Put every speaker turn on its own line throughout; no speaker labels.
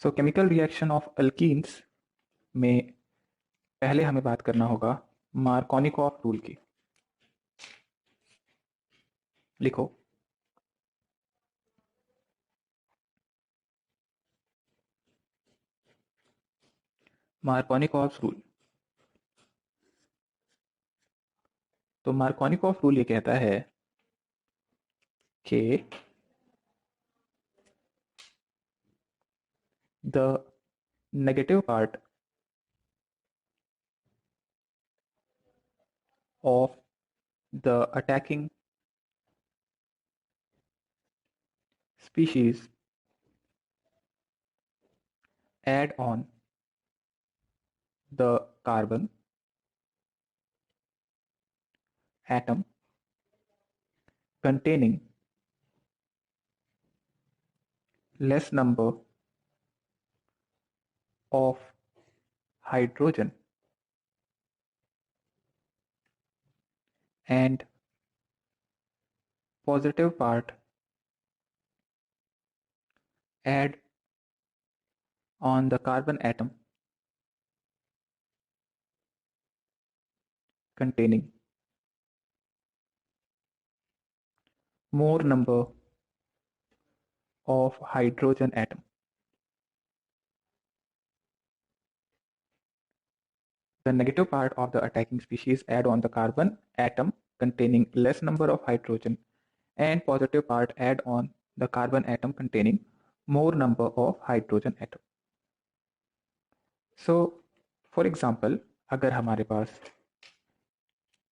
So chemical reaction of alkenes में पहले हमें बात करना होगा मार्कोनिकॉफ रूल की। लिखो मार्कोनिकॉफ रूल। तो मार्कोनिकॉफ रूल ये कहता है कि the negative part of the attacking species add on the carbon atom containing less number of hydrogen and positive part add on the carbon atom containing more number of hydrogen atom. The negative part of the attacking species add on the carbon atom containing less number of hydrogen and positive part add on the carbon atom containing more number of hydrogen atom. So for example, अगर हमारे पास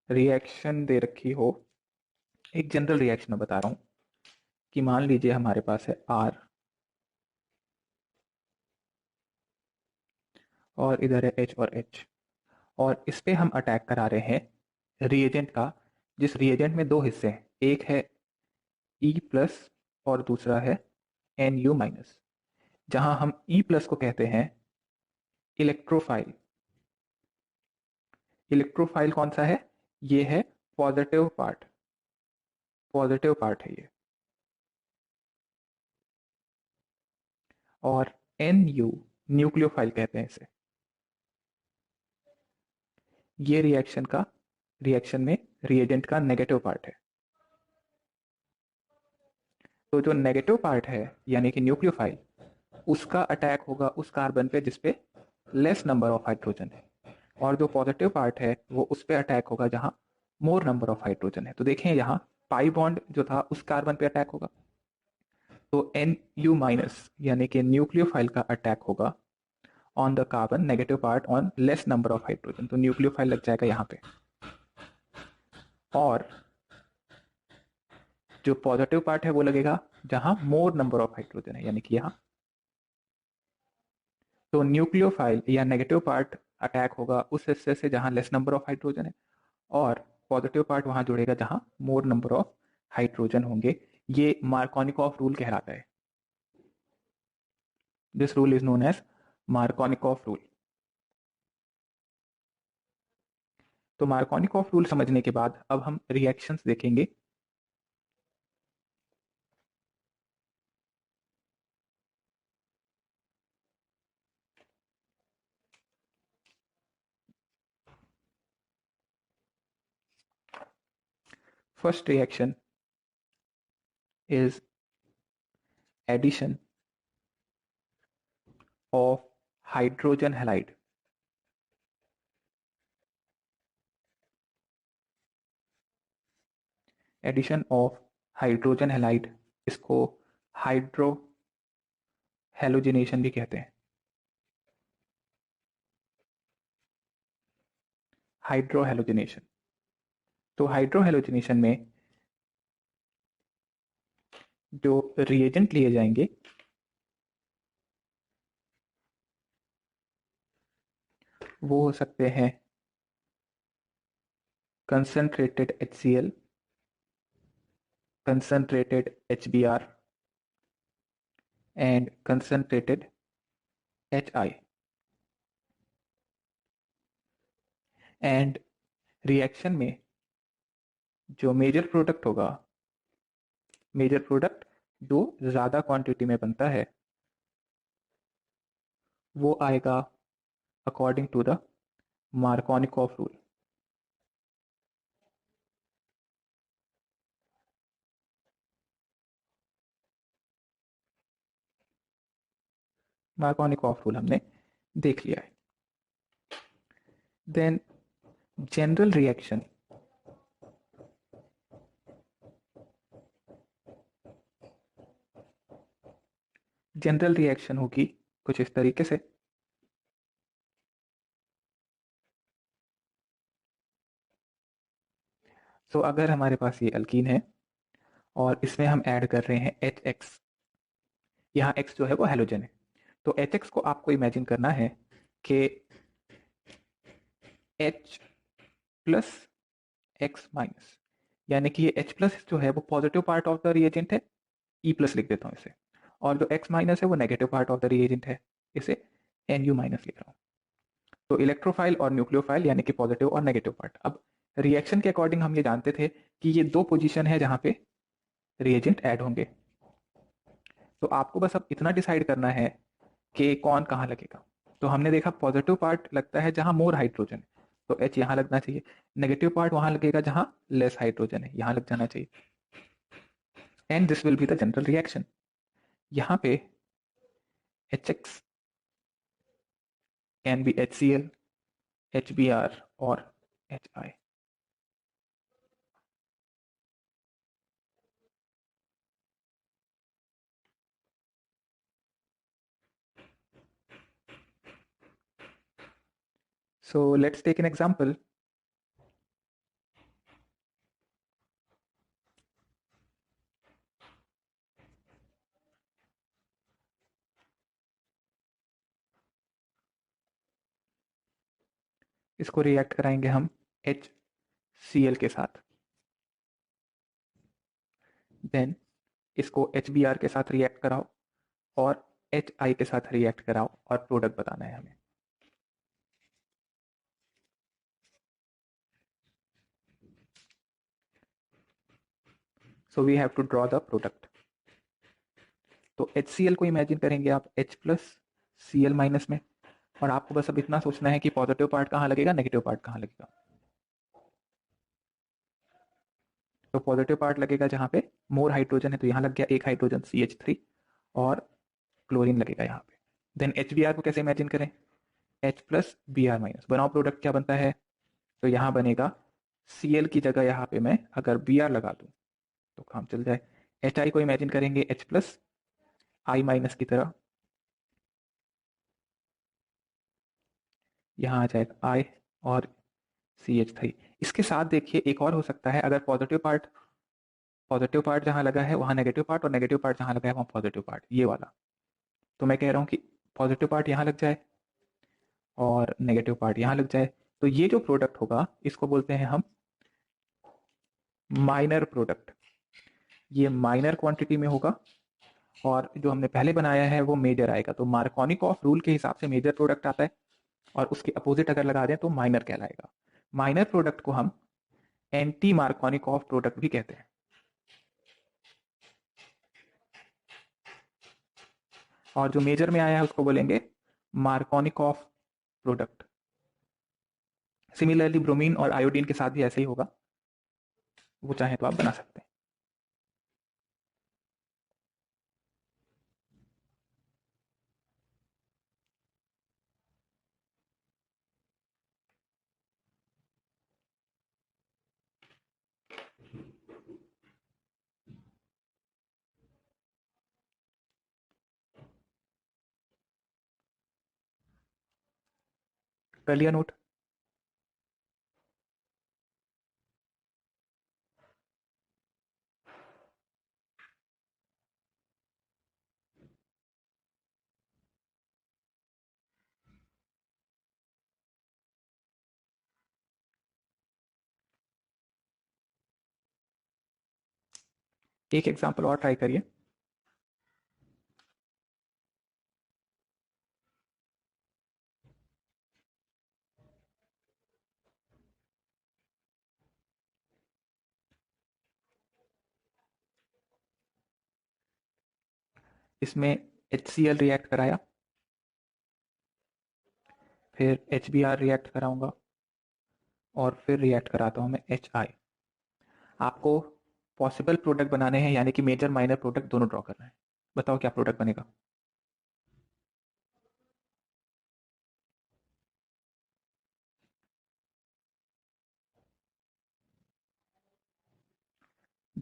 reaction दे रखी हो, एक general reaction मैं बता रहा हूं कि मान लीजिए हमारे पास है R और इधर है H और H और इस पे हम अटैक करा रहे हैं रिएजेंट का, जिस रिएजेंट में दो हिस्से हैं, एक है E प्लस और दूसरा है Nu माइनस, जहां हम E प्लस को कहते हैं इलेक्ट्रोफाइल। इलेक्ट्रोफाइल कौन सा है? ये है पॉजिटिव पार्ट, पॉजिटिव पार्ट है ये। और Nu न्यूक्लियोफाइल कहते हैं इसे। ये रिएक्शन में रिएजेंट का नेगेटिव पार्ट है। तो जो नेगेटिव पार्ट है यानी कि न्यूक्लियोफाइल, उसका अटैक होगा उस कार्बन पे जिसपे लेस नंबर ऑफ हाइड्रोजन है, और जो पॉजिटिव पार्ट है वो उस पे अटैक होगा जहां मोर नंबर ऑफ हाइड्रोजन है। तो देखें यहाँ पाई बॉन्ड जो था उस कार्बन पे अटैक होगा, तो Nu माइनस यानी कि न्यूक्लियोफाइल का अटैक होगा on the carbon negative part on less number of hydrogen, तो न्यूक्लियोफाइल लग जाएगा यहाँ पे। और जो पॉजिटिव पार्ट है वो लगेगा जहां मोर नंबर ऑफ हाइड्रोजन है, यानी कि यहाँ। तो न्यूक्लियोफाइल या नेगेटिव पार्ट अटैक होगा उस हिस्से से जहां लेस नंबर ऑफ हाइड्रोजन है, और पॉजिटिव पार्ट वहां जुड़ेगा जहां मोर नंबर ऑफ हाइड्रोजन होंगे। ये मार्कोनिकॉफ रूल कहलाता है। This rule is known as Markovnikov rule. तो मार्कोनिकॉफ रूल समझने के बाद अब हम रिएक्शंस देखेंगे। First reaction is addition of hydrogen halide. Addition of hydrogen halide, इसको हाइड्रो हेलोजिनेशन भी कहते हैं। Hydrohalogenation. तो हाइड्रो हेलोजिनेशन में जो रिएजेंट लिए जाएंगे वो हो सकते हैं concentrated HCl, concentrated HBr and concentrated HI। And reaction में जो मेजर प्रोडक्ट होगा, मेजर प्रोडक्ट जो ज्यादा क्वांटिटी में बनता है, वो आएगा according to the Markovnikov rule. Markovnikov rule हमने देख लिया है। Then general reaction, general reaction होगी कुछ इस तरीके से। तो अगर हमारे पास ये अल्कीन है और इसमें हम ऐड कर रहे हैं एच एक्स, यहाँ एक्स जो है वो हेलोजन है, तो एच एक्स को आपको इमेजिन करना है कि एच प्लस एक्स माइनस, यानी कि ये एच प्लस जो है वो positive part of the reagent है, ई प्लस लिख देता हूँ इसे, और जो एक्स माइनस है वो negative part of the reagent है, इसे एन यू माइनस लिख रहा हूँ। तो इलेक्ट्रोफाइल और न्यूक्लियोफाइल यानी कि पॉजिटिव और नेगेटिव पार्ट। अब रिएक्शन के अकॉर्डिंग हम ये जानते थे कि ये दो पोजीशन है जहां पे रिएजेंट ऐड होंगे, तो आपको बस अब इतना डिसाइड करना है कि कौन कहाँ लगेगा। तो हमने देखा पॉजिटिव पार्ट लगता है जहां मोर हाइड्रोजन है, तो एच यहाँ लगना चाहिए। नेगेटिव पार्ट वहां लगेगा जहां लेस हाइड्रोजन है, यहाँ लग जाना चाहिए। And this will be the general reaction. यहाँ पे H X can be H C L, H B R और H I. So let's take an example. इसको रिएक्ट कराएंगे हम एच सी एल के साथ, देन इसको एच बी आर के साथ रिएक्ट कराओ और एच आई के साथ रिएक्ट कराओ और प्रोडक्ट बताना है हमें। So we have to draw the product. तो एच सी एल को इमेजिन करेंगे आप H plus C L minus में, और आपको बस अब इतना सोचना है कि पॉजिटिव पार्ट कहाँ लगेगा, नेगेटिव पार्ट कहाँ लगेगा। तो पॉजिटिव पार्ट लगेगा जहाँ पे मोर हाइड्रोजन है, तो यहाँ लग गया एक हाइड्रोजन CH3, और क्लोरीन लगेगा यहाँ पे। देन एच बी आर को कैसे इमेजिन करें, H plus B R minus, बनाओ प्रोडक्ट क्या बनता है, तो यहाँ बनेगा Cl की जगह यहाँ पे मैं अगर बी आर लगा दूँ तो काम चल जाए। एच आई को इमेजिन करेंगे एच प्लस आई माइनस की तरह, यहाँ आ जाएगा आई और CH3। इसके साथ देखिए एक और हो सकता है, अगर पॉजिटिव पार्ट जहाँ लगा है वहाँ नेगेटिव पार्ट, और नेगेटिव पार्ट जहाँ लगा है वहाँ पॉजिटिव पार्ट, ये वाला। तो मैं कह रहा हूँ कि पॉजिटिव पार्ट यहाँ लग जाए और नेगेटिव पार्ट यहाँ लग जाए, तो ये जो प्रोडक्ट होगा इसको बोलते हैं हम माइनर प्रोडक्ट। ये माइनर क्वांटिटी में होगा, और जो हमने पहले बनाया है वो मेजर आएगा। तो मार्कोनिकॉफ रूल के हिसाब से मेजर प्रोडक्ट आता है, और उसके अपोजिट अगर लगा दें तो माइनर कहलाएगा। माइनर प्रोडक्ट को हम एंटी मार्कोनिकॉफ प्रोडक्ट भी कहते हैं। और जो मेजर में आया है उसको बोलेंगे मार्कोनिकॉफ प्रोडक्ट। सिमिलरली ब्रोमीन और आयोडीन के साथ भी ऐसे ही होगा, वो चाहे तो आप बना सकते हैं। कर लिया नोट। एक एग्जांपल और ट्राई करिए। इसमें HCl रिएक्ट कराया, फिर HBr रिएक्ट कराऊंगा और फिर रिएक्ट कराता हूं मैं HI। आपको पॉसिबल प्रोडक्ट बनाने हैं, यानी कि मेजर माइनर प्रोडक्ट दोनों ड्रॉ करना है। बताओ क्या प्रोडक्ट बनेगा।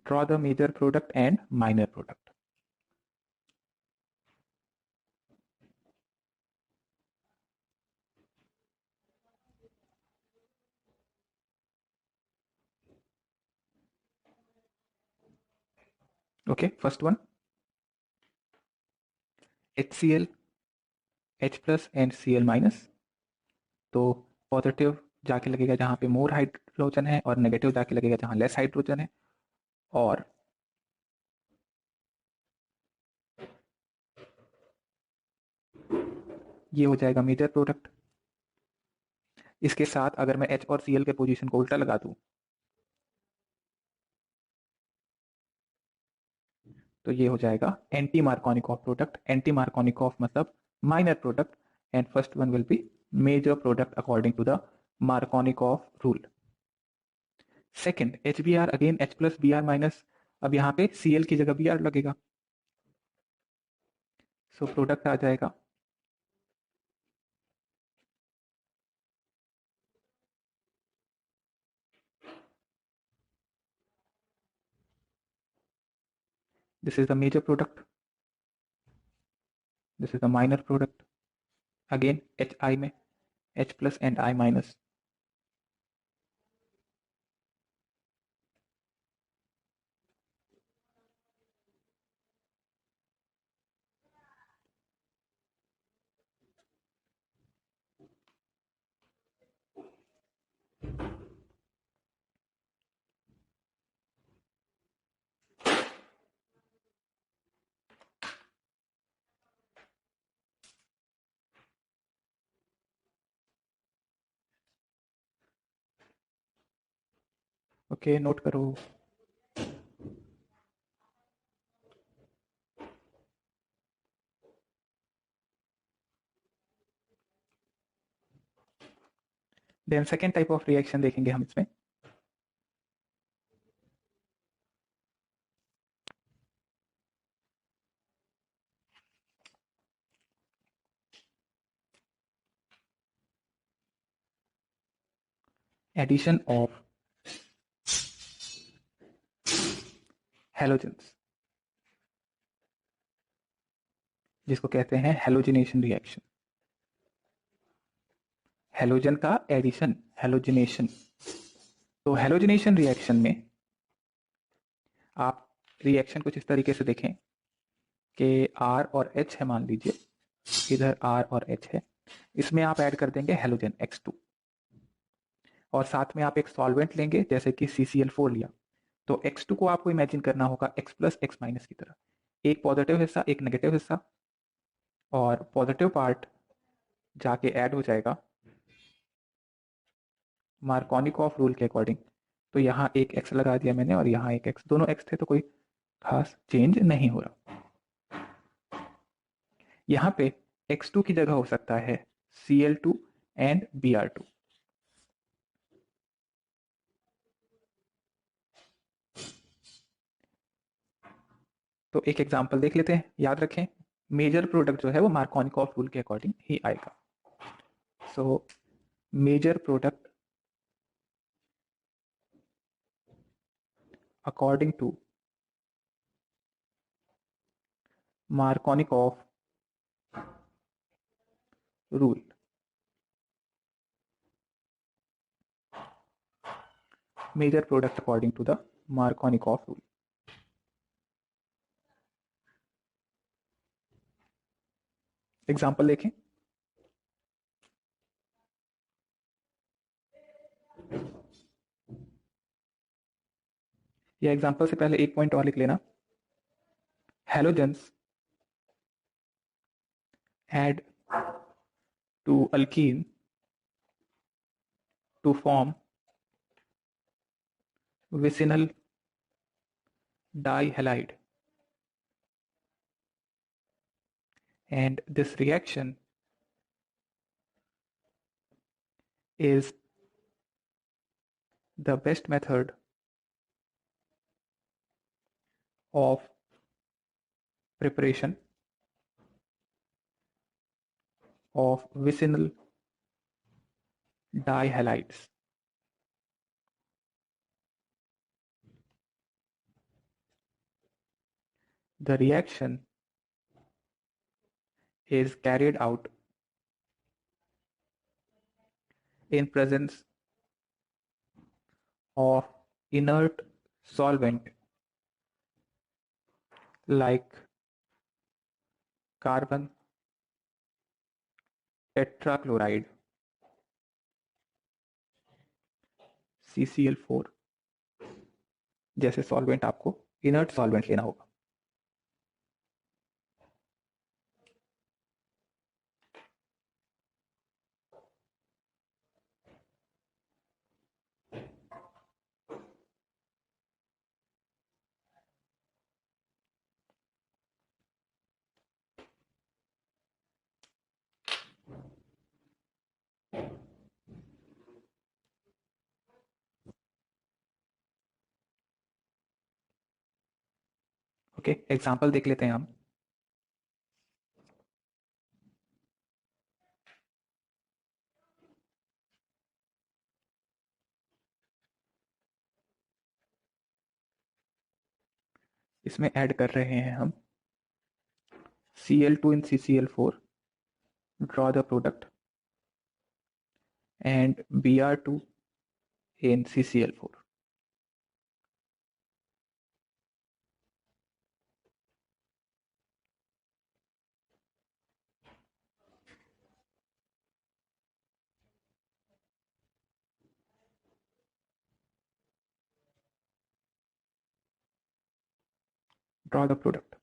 Draw the major product and minor product. Okay, first one HCl, H plus and Cl minus. तो पॉजिटिव जाके लगेगा जहां पे मोर हाइड्रोजन है और नेगेटिव जाके लगेगा जहां लेस हाइड्रोजन है। और ये हो जाएगा मेजर प्रोडक्ट। इसके साथ अगर मैं H और Cl के पोजीशन को उल्टा लगा दूं तो ये हो जाएगा anti Markovnikov product. Anti Markovnikov मतलब minor product and first one will be major product according to the Markovnikov rule. Second HBr, again H plus Br minus. अब यहाँ पे Cl की जगह Br लगेगा, सो प्रोडक्ट आ जाएगा this is the major product, this is the minor product. Again HI में H plus and I minus. Okay, note करो। Then second type of reaction देखेंगे हम इसमें। एडिशन ऑफ हैलोजेंस, जिसको कहते हैं हैलोजिनेशन रिएक्शन। हैलोजन का एडिशन, हैलोजिनेशन। तो हैलोजिनेशन रिएक्शन में आप रिएक्शन कुछ इस तरीके से देखें कि R और H है, मान लीजिए इधर R और H है। इसमें आप ऐड कर देंगे हैलोजन X2 और साथ में आप एक सॉल्वेंट लेंगे जैसे कि CCl4 लिया। तो X2 को आपको इमेजिन करना होगा X प्लस X माइनस की तरह, एक पॉजिटिव हिस्सा एक नेगेटिव हिस्सा, और पॉजिटिव पार्ट जाके ऐड हो जाएगा मार्कोनिकॉफ रूल के अकॉर्डिंग। तो यहाँ एक X लगा दिया मैंने और यहाँ एक X, दोनों X थे तो कोई खास चेंज नहीं हो रहा। यहाँ पे X2 की जगह हो सकता है Cl2 एंड Br2। तो एक एग्जांपल देख लेते हैं, याद रखें मेजर प्रोडक्ट जो है वो मार्कोनिकॉफ रूल के अकॉर्डिंग ही आएगा। So major product according to Markovnikov rule, major product according to the Markovnikov rule. Example देखें। ये एग्जांपल से पहले एक पॉइंट और लिख लेना। Halogens add to alkene to form vicinal dihalide, and this reaction is the best method of preparation of vicinal dihalides. The reaction is carried out in presence of inert solvent like carbon tetrachloride CCl4 जैसे solvent आपको inert solvent लेना होगा। Okay, example देख लेते हैं हम। इसमें add कर रहे हैं हम Cl2 in CCl4, draw the product, and Br2 in CCl4. Draw the product.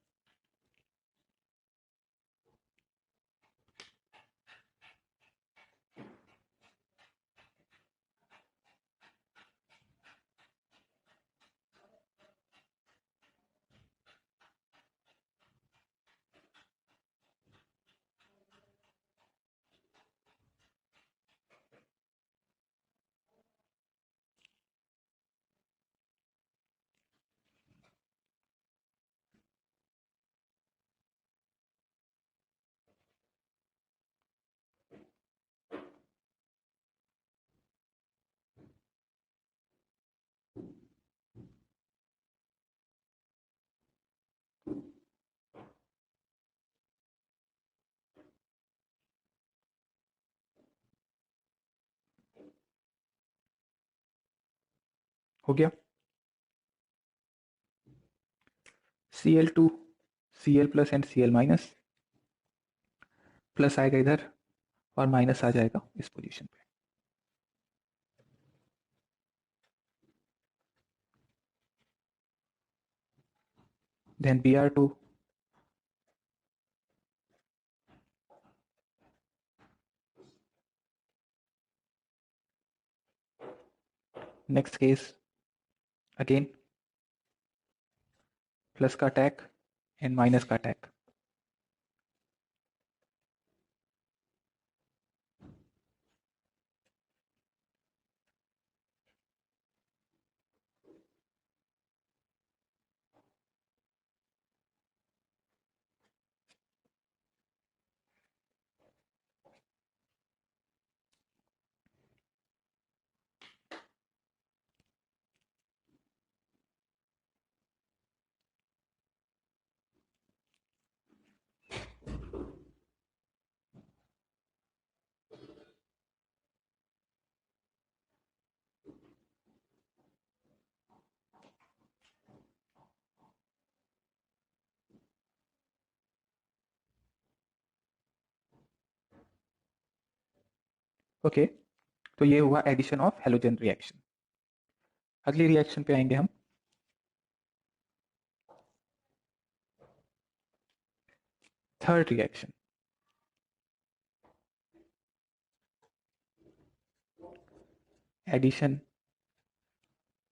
हो गया। Cl2 Cl plus and Cl minus, plus आएगा इधर और माइनस आ जाएगा इस पोजीशन पे। Then Br2 next case again plus का अटैक एंड माइनस का अटैक। ओके, तो ये हुआ एडिशन ऑफ हेलोजन रिएक्शन। अगली रिएक्शन पे आएंगे हम। Third reaction, addition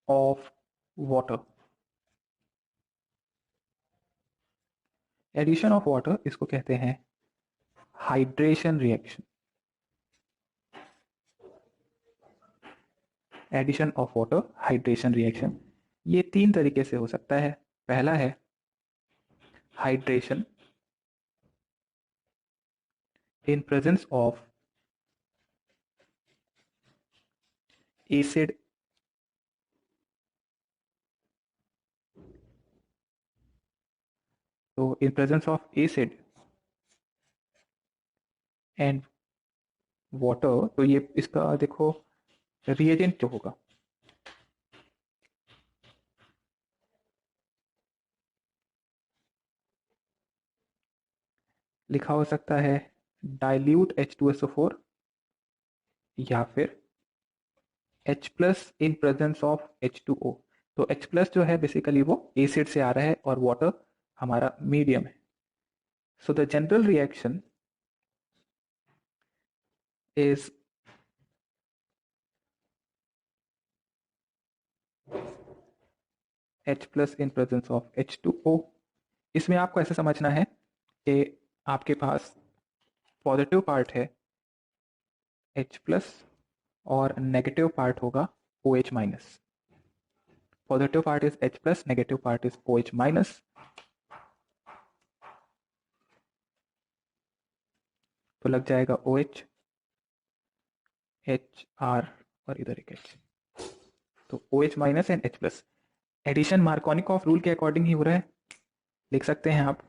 of water. Addition of water इसको कहते हैं hydration reaction. Addition of water hydration reaction. ये 3 तरीके से हो सकता है। पहला है hydration in presence of acid तो in presence of acid and water, तो ये इसका देखो रिएजेंट जो होगा लिखा हो सकता है डाइल्यूट H2SO4 या फिर H plus in presence of H2O। तो H प्लस जो है बेसिकली वो एसिड से आ रहा है और वाटर हमारा मीडियम है। So the general reaction is H plus in presence of H2O। इसमें आपको ऐसे समझना है कि आपके पास पॉजिटिव पार्ट है H प्लस और नेगेटिव पार्ट होगा OH minus. Positive part is H plus, negative part is OH minus. तो लग जाएगा OH HR और इधर एक H, तो OH minus and H plus. Addition Markovnikov rule के अकॉर्डिंग ही हो रहा है। लिख सकते हैं आप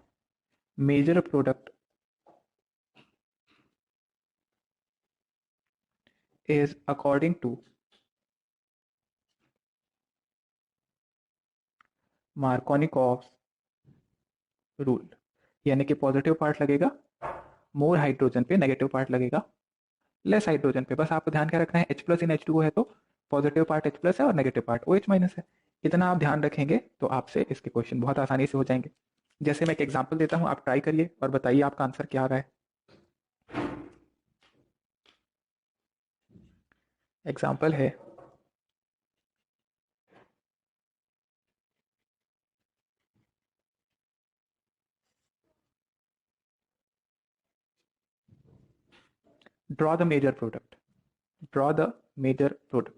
major product is according to Markovnikov rule, यानी कि पॉजिटिव पार्ट लगेगा मोर हाइड्रोजन पे, नेगेटिव पार्ट लगेगा लेस हाइड्रोजन पे। बस आपको ध्यान क्या रखना है, H प्लस इन H2O है तो पॉजिटिव पार्ट H प्लस है और नेगेटिव पार्ट OH माइनस है। इतना आप ध्यान रखेंगे तो आपसे इसके क्वेश्चन बहुत आसानी से हो जाएंगे। जैसे मैं एक एग्जाम्पल देता हूँ, आप ट्राई करिए और बताइए आपका आंसर क्या आ रहा है। एग्जाम्पल है draw the major product. Draw the major product.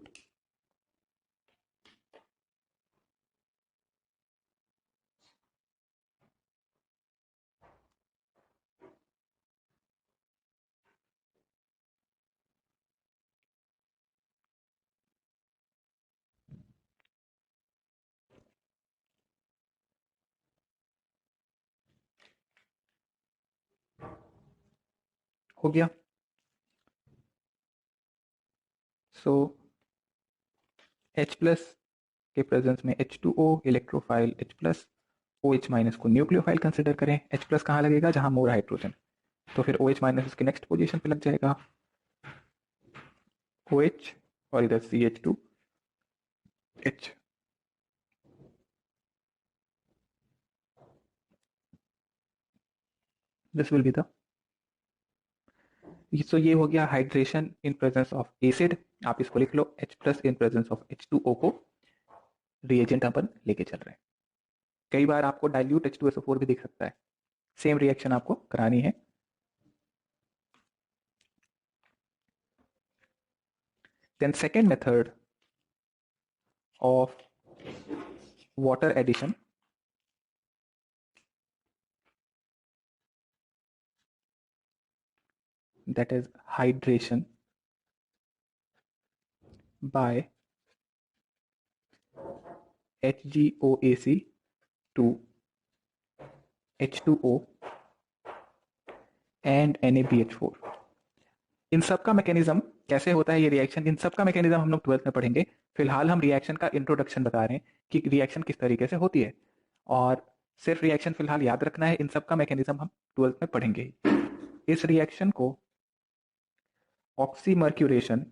हो गया। सो H प्लस के प्रेजेंस में H2O electrophile H plus, OH minus को न्यूक्लियोफाइल कंसिडर करें। H प्लस कहाँ लगेगा, जहां मोर हाइड्रोजन, तो फिर OH माइनस उसके नेक्स्ट पोजीशन पे लग जाएगा OH और इधर CH2H। This will be the, so ये हो गया hydration in presence of acid. आप इसको लिख लो H plus in presence of H2O को रिएजेंट अपन लेके चल रहे हैं। कई बार आपको डाइल्यूट H2SO4 भी दिख सकता है, सेम रिएक्शन आपको करानी है। Then second method of water addition, that is hydration by HgOAc to H2O and NaBH4। इन सब का मैकेनिज्म कैसे होता है ये रिएक्शन, इन सब का मैकेनिज्म हम लोग 12th में पढ़ेंगे। फिलहाल हम रिएक्शन का इंट्रोडक्शन बता रहे हैं कि रिएक्शन किस तरीके से होती है, और सिर्फ रिएक्शन फिलहाल याद रखना है, इन सब का मैकेनिज्म हम 12th में पढ़ेंगे। इस रिएक्शन को ऑक्सीमर्क्यूरेशन,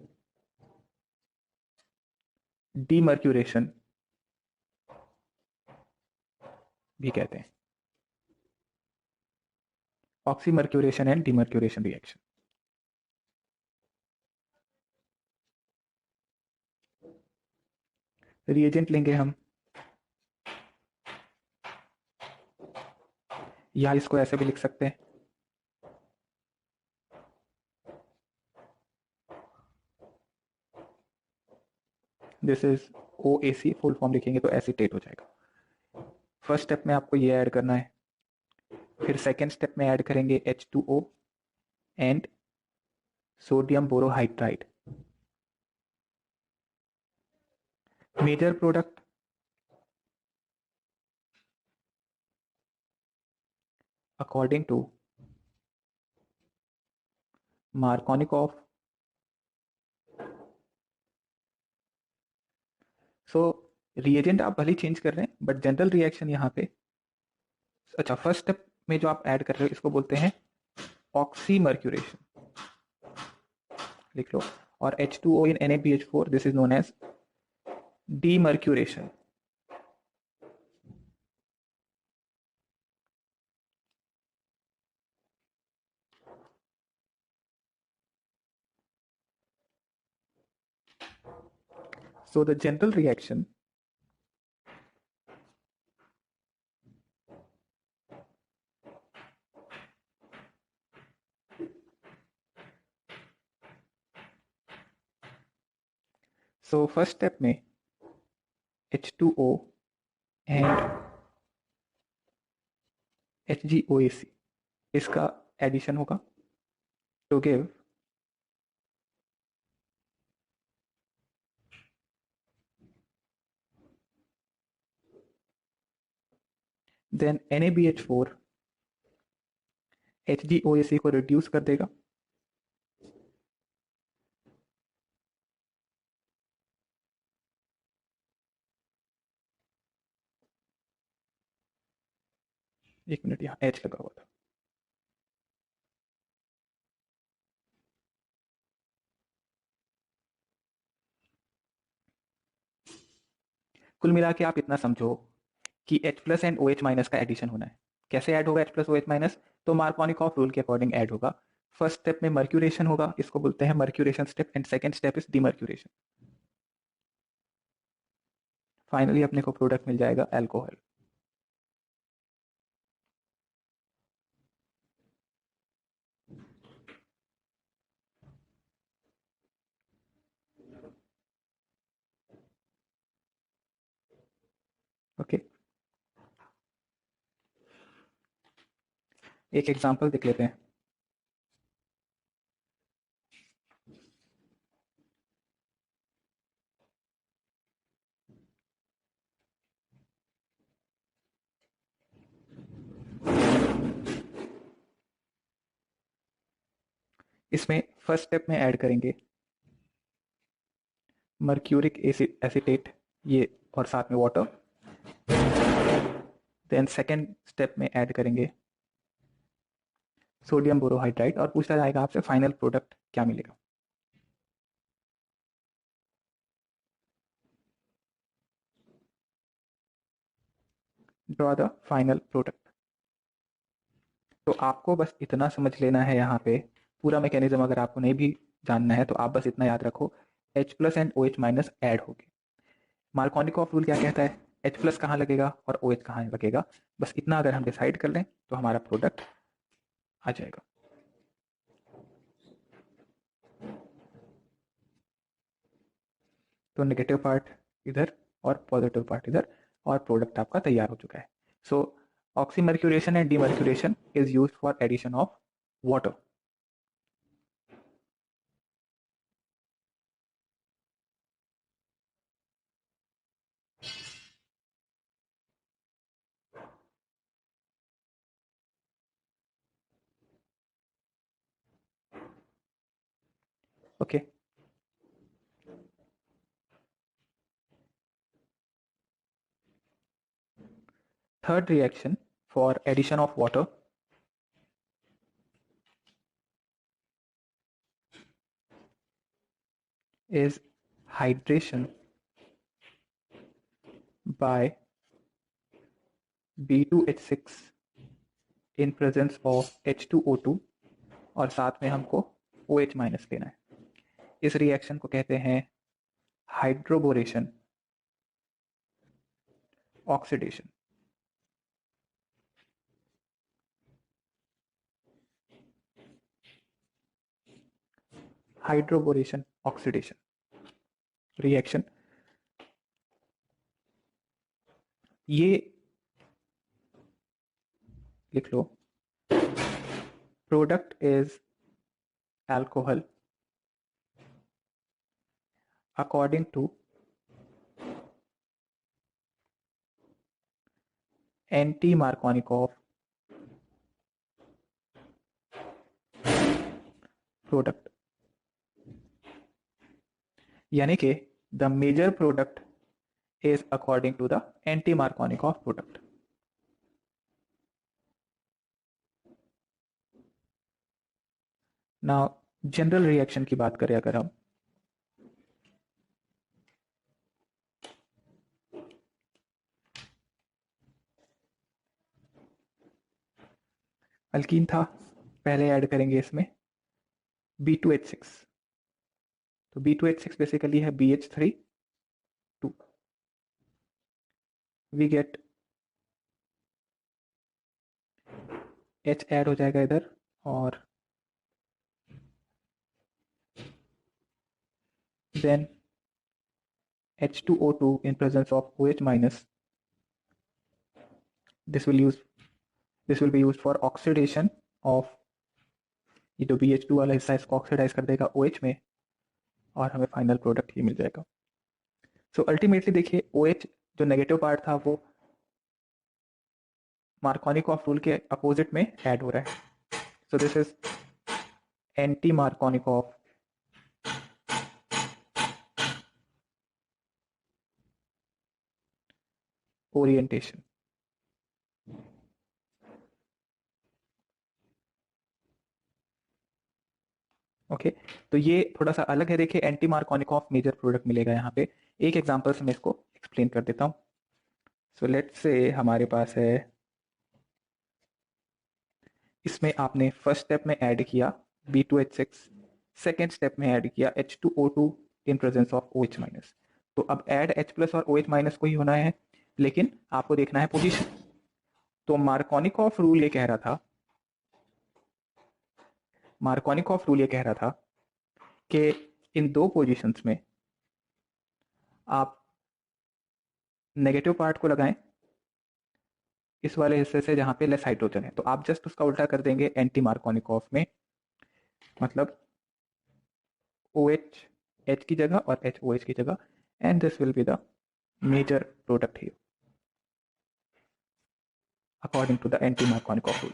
डीमर्क्यूरेशन भी कहते हैं। Oxymercuration and demercuration reaction. Reagent लेंगे हम, या इसको ऐसे भी लिख सकते हैं this is OAC, full form लिखेंगे तो एसीटेट हो जाएगा। फर्स्ट स्टेप में आपको ये ऐड करना है, फिर सेकेंड स्टेप में ऐड करेंगे H2O and sodium borohydride. Major product according to Markovnikov। So reagent आप भले चेंज कर रहे हैं बट जनरल रिएक्शन यहाँ पे, अच्छा फर्स्ट स्टेप में जो आप ऐड कर रहे हो इसको बोलते हैं ऑक्सीमर्क्यूरेशन, लिख लो। और H2O in NaBH4, this is known as demercuration. So the general reaction so first step में H2O and HgOAC इसका एडिशन होगा to give then NaBH4 HgOAC को रिड्यूस कर देगा, एक मिनट यहाँ H लगा हुआ था, कुल मिला के आप इतना समझो कि H plus and OH minus का एडिशन होना है। कैसे ऐड होगा H प्लस OH माइनस? तो मार्कोनिकॉफ रूल के अकॉर्डिंग ऐड होगा। फर्स्ट स्टेप में मर्क्यूरेशन होगा, इसको बोलते हैं mercuration step, and second step is demercuration. Finally अपने को प्रोडक्ट मिल जाएगा एल्कोहल। ओके, एक एग्जांपल देख लेते हैं। इसमें फर्स्ट स्टेप में ऐड करेंगे मर्क्यूरिक एसिटेट, ये और साथ में वाटर। देन सेकेंड स्टेप में ऐड करेंगे सोडियम बोरोहाइड्राइड, और पूछा जाएगा आपसे फाइनल प्रोडक्ट क्या मिलेगा। Draw the final product. तो आपको बस इतना समझ लेना है यहाँ पे, पूरा मैकेनिज्म अगर आपको नहीं भी जानना है तो आप बस इतना याद रखो, H plus and OH minus add होगी। मार्कोनिकॉफ रूल क्या कहता है? H प्लस कहाँ लगेगा और OH कहाँ लगेगा, बस इतना अगर हम डिसाइड कर लें तो हमारा प्रोडक्ट आ जाएगा। तो नेगेटिव पार्ट इधर और पॉजिटिव पार्ट इधर, और प्रोडक्ट आपका तैयार हो चुका है। So oxymercuration and demercuration is used for addition of water. Okay, third reaction for addition of water is hydration by B2H6 in presence of H2O2, और साथ में हमको OH माइनस लेना है। इस रिएक्शन को कहते हैं hydroboration oxidation. Hydroboration oxidation reaction ये लिख लो, product is alcohol according to anti Markovnikov product, यानी कि the major product is according to the anti-Markovnikov product. Now general reaction की बात करें अगर हम, अल्कीन था, पहले ऐड करेंगे इसमें B2H6, तो B2H6 बेसिकली है BH3 2, we get H add हो जाएगा इधर और then H2O2 in presence of OH minus, this will be used for oxidation of, ये जो BH2 वाला हिस्सा इसको ऑक्सीडाइज कर देगा OH में और हमें फाइनल प्रोडक्ट ये मिल जाएगा। सो अल्टीमेटली देखिए OH जो नेगेटिव पार्ट था वो मार्कोनिकॉफ रूल के अपोजिट में ऐड हो रहा है, so this is anti Markovnikov orientation. Okay तो ये थोड़ा सा अलग है, देखिए एंटी मार्कोनिकॉफ मेजर प्रोडक्ट मिलेगा यहाँ पे। एक एग्जांपल से मैं इसको एक्सप्लेन कर देता हूँ। सो लेट्स से हमारे पास है, इसमें आपने फर्स्ट स्टेप में ऐड किया B2H6, सेकेंड स्टेप में ऐड किया H2O2 in presence of OH minus. तो अब ऐड H प्लस और OH माइनस को ही होना है, लेकिन आपको देखना है पोजीशन। तो मार्कोनिकॉफ रूल ये कह रहा था, मार्कोनिकॉफ रूल ये कह रहा था कि इन दो पोजीशंस में आप नेगेटिव पार्ट को लगाएं इस वाले हिस्से से जहां पे लेस हाइड्रोजन है, तो आप जस्ट उसका उल्टा कर देंगे एंटी मार्कोनिकॉफ में, मतलब OH H की जगह और H OH की जगह, and this will be the major product here according to the anti Markovnikov rule.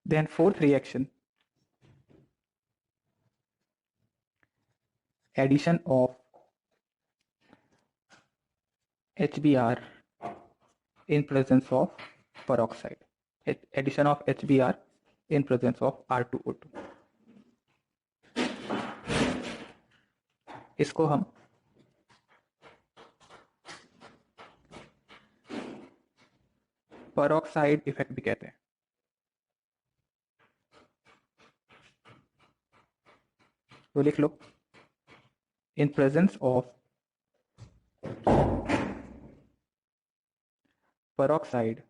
Then fourth reaction, addition of HBr in presence of peroxide, addition of HBr in presence of R2O2, इसको हम peroxide effect भी कहते हैं। तो लिख लो, in presence of peroxide,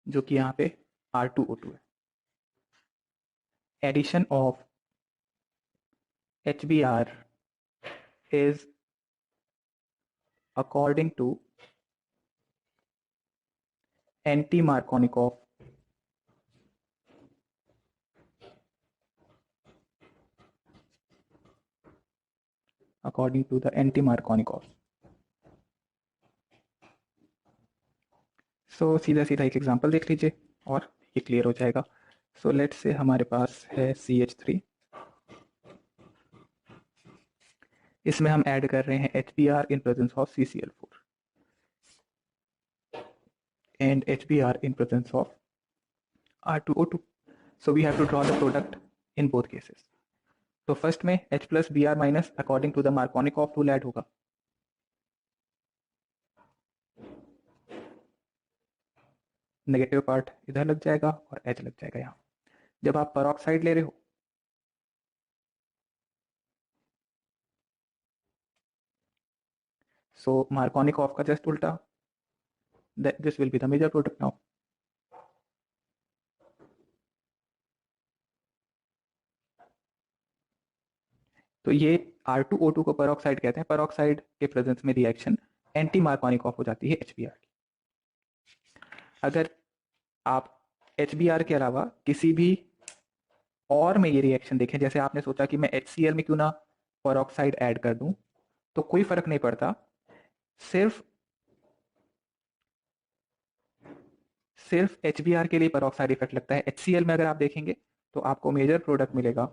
जो कि यहाँ पे R2O2 है, addition of HBr is according to anti-Markovnikov according to the anti-Markovnikov। So सीधा सीधा एक एग्जांपल देख लीजिए और ये क्लियर हो जाएगा। सो लेट्स से हमारे पास है CH3, इसमें हम ऐड कर रहे हैं HBr in presence of CCl4 and HBr in presence of R2O2। So we have to draw the product in both cases. तो फर्स्ट में H plus B R minus according to the Markovnikov rule add होगा. Negative part इधर लग जाएगा और H लग जाएगा यहाँ. जब आप पेरोक्साइड ले रहे हो सो मार्कोनिकॉफ का जस्ट उल्टा, this will be the major product now. तो ये R2O2 को पेरोक्साइड कहते हैं. पेरोक्साइड के प्रेजेंस में रिएक्शन एंटी मार्कोनिकॉफ हो जाती है HBr की. अगर आप HBr के अलावा किसी भी और में ये रिएक्शन देखें, जैसे आपने सोचा कि मैं HCl में क्यों ना पेरोक्साइड ऐड कर दूं, तो कोई फर्क नहीं पड़ता. सिर्फ HBr के लिए पेरोक्साइड इफेक्ट लगता है. HCl में अगर आप देखेंगे तो आपको मेजर प्रोडक्ट मिलेगा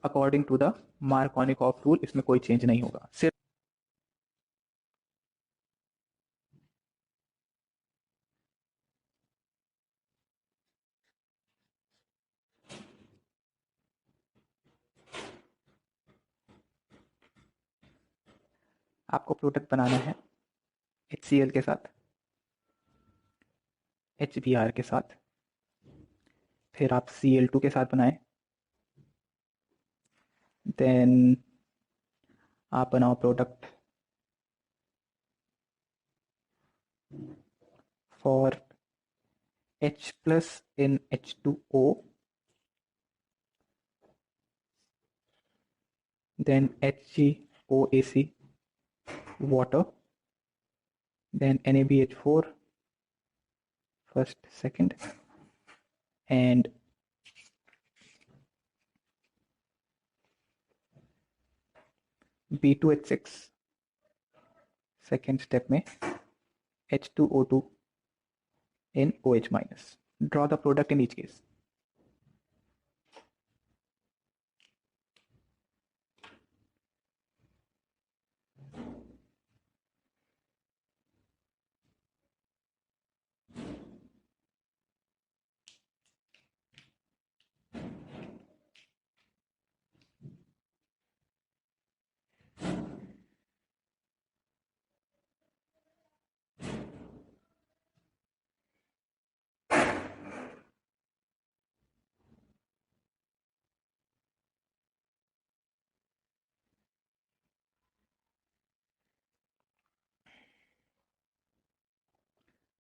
according to the Markovnikov rule. इसमें कोई चेंज नहीं होगा. सिर्फ आपको प्रोडक्ट बनाना है HCl के साथ, HBr के साथ, फिर आप Cl2 के साथ बनाएं, देन आप बनाओ product for H plus in H2O, then HgOAc water, then NaBH4 first, second, and B2H6 second step में H2O2 in OH minus. Draw the product in each case.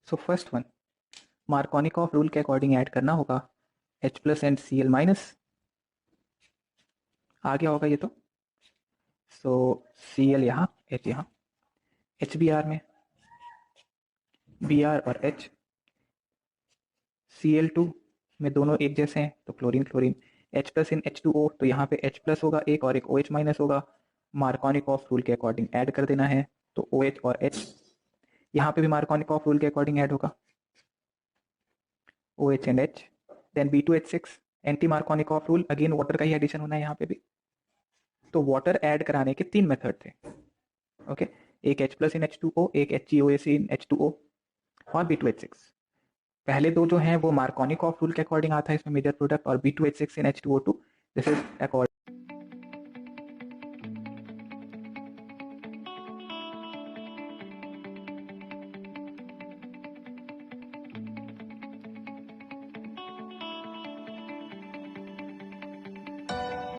So first one Markovnikov rule के according add करना होगा H plus and Cl minus. आ गया होगा ये तो. सो Cl यहाँ, H यहाँ. HBr में Br और H, Cl2 में दोनों एक जैसे हैं तो क्लोरीन क्लोरीन. H प्लस इन H2O तो यहाँ पे H प्लस होगा एक और एक OH माइनस होगा. मार्कोनिकॉफ रूल के अकॉर्डिंग ऐड कर देना है तो OH और H. यहाँ पे भी मार्कोनिकॉफ रूल के अकॉर्डिंग ऐड होगा OH and H. Then B2H6 anti Markovnikov rule, again water का ही एडिशन होना है यहाँ पे भी. तो वाटर ऐड कराने के 3 मेथड थे. ओके, एक H प्लस इन H2O, एक HgOAc इन H2O और B2H6. पहले दो जो हैं वो मार्कोनिकॉफ रूल के अकॉर्डिंग आता है इसमें मेजर प्रोडक्ट, और B2H6 in H2O2 this is according